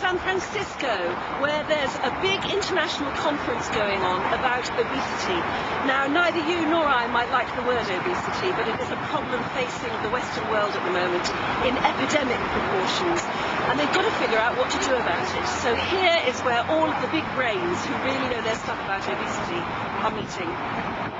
San Francisco, where there's a big international conference going on about obesity. Now, neither you nor I might like the word obesity, but it is a problem facing the Western world at the moment in epidemic proportions, and they've got to figure out what to do about it. So here is where all of the big brains who really know their stuff about obesity are meeting.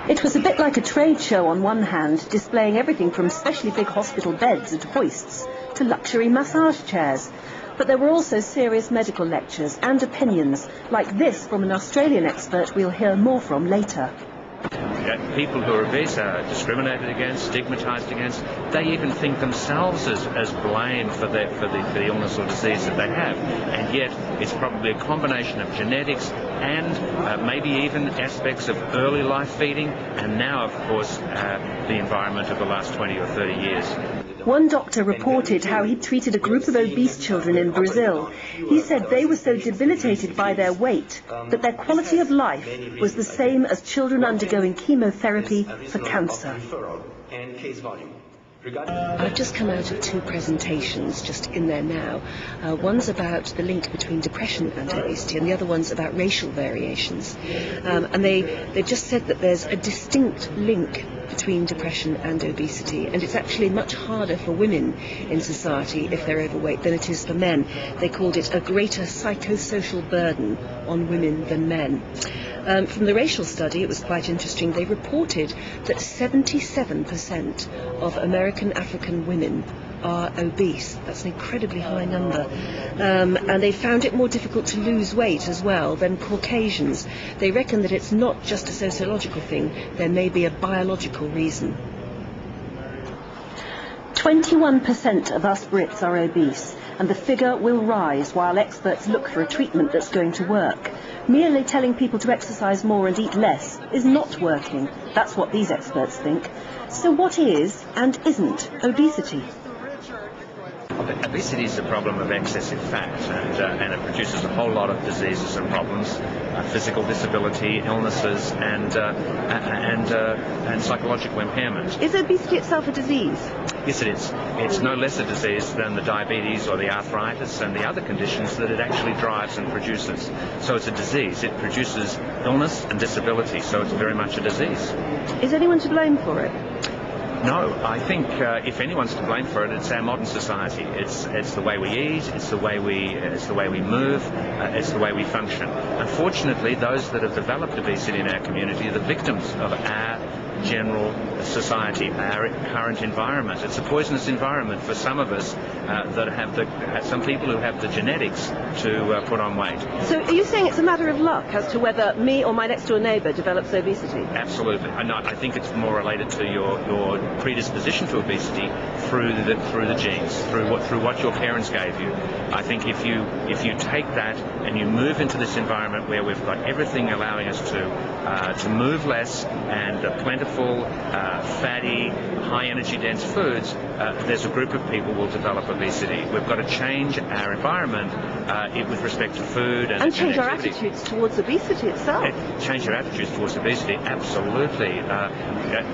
It was a bit like a trade show on one hand, displaying everything from specially big hospital beds and hoists to luxury massage chairs. But there were also serious medical lectures and opinions, like this from an Australian expert we'll hear more from later. People who are obese are discriminated against, stigmatised against. They even think themselves as blamed for the illness or disease that they have. And yet it's probably a combination of genetics and maybe even aspects of early life feeding, and now, of course, the environment of the last 20 or 30 years. One doctor reported how he treated a group of obese children in Brazil. He said they were so debilitated by their weight that their quality of life was the same as children undergoing chemotherapy for cancer. I've just come out of two presentations just in there now. One's about the link between depression and obesity, and the other one's about racial variations. And they've just said that there's a distinct link between depression and obesity, and it's actually much harder for women in society if they're overweight than it is for men. They called it a greater psychosocial burden on women than men. From the racial study, it was quite interesting. They reported that 77% of American African women are obese. That's an incredibly high number. And they found it more difficult to lose weight as well than Caucasians. They reckon that it's not just a sociological thing. There may be a biological reason. 21% of us Brits are obese, and the figure will rise while experts look for a treatment that's going to work. Merely telling people to exercise more and eat less is not working. That's what these experts think. So what is and isn't obesity? Obesity is a problem of excessive fat, and it produces a whole lot of diseases and problems, physical disability, illnesses, and psychological impairment. Is obesity itself a disease? Yes, it is. It's no less a disease than the diabetes or the arthritis and the other conditions that it actually drives and produces. So it's a disease. It produces illness and disability, so it's very much a disease. Is anyone to blame for it? No, I think if anyone's to blame for it, it's our modern society. It's the way we eat, it's the way we move, it's the way we function. Unfortunately, those that have developed obesity in our community are the victims of our general society, our current environment. It's a poisonous environment for some of us that have some people who have the genetics to put on weight. So are you saying it's a matter of luck as to whether me or my next door neighbour develops obesity? Absolutely. I think it's more related to your predisposition to obesity through the genes, through what your parents gave you. I think if you take that and you move into this environment where we've got everything allowing us to move less and plentiful, fatty, high energy dense foods, there's a group of people who will develop obesity. We've got to change our environment with respect to food and change our attitudes towards obesity itself. Change our attitudes towards obesity, absolutely.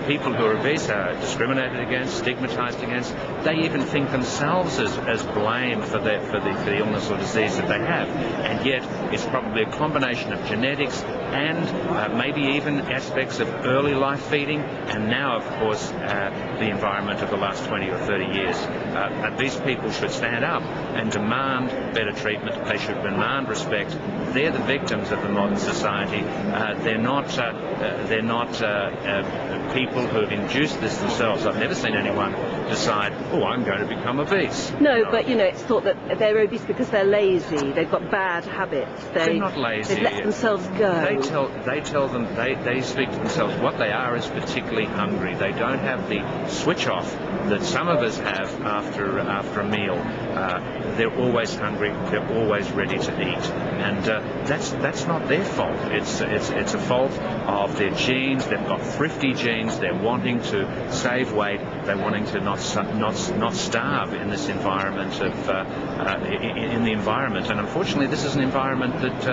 People who are obese are discriminated against, stigmatised against. They even think themselves as blamed for the illness or disease that they have. And yet it's probably a combination of genetics and maybe even aspects of early life feeding, and now, of course, the environment of the last 20 or 30 years. These people should stand up and demand better treatment. They should demand respect. They're the victims of the modern society. They're not people who have induced this themselves. I've never seen anyone decide, oh, I'm going to become obese. No, but it's thought that they're obese because they're lazy. They've got bad habits. They're not lazy. They've let themselves go. They speak to themselves. What they are is particularly hungry. They don't have the switch off that some of us have after a meal. They're always hungry. They're always ready to eat, and that's not their fault. It's a fault of their genes. They've got thrifty genes. They're wanting to save weight. They're wanting to not starve in this environment in the environment. And unfortunately, this is an environment that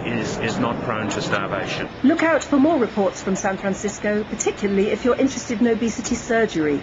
is not prone to starvation. Look out for more reports from San Francisco, particularly if you're interested in obesity surgery.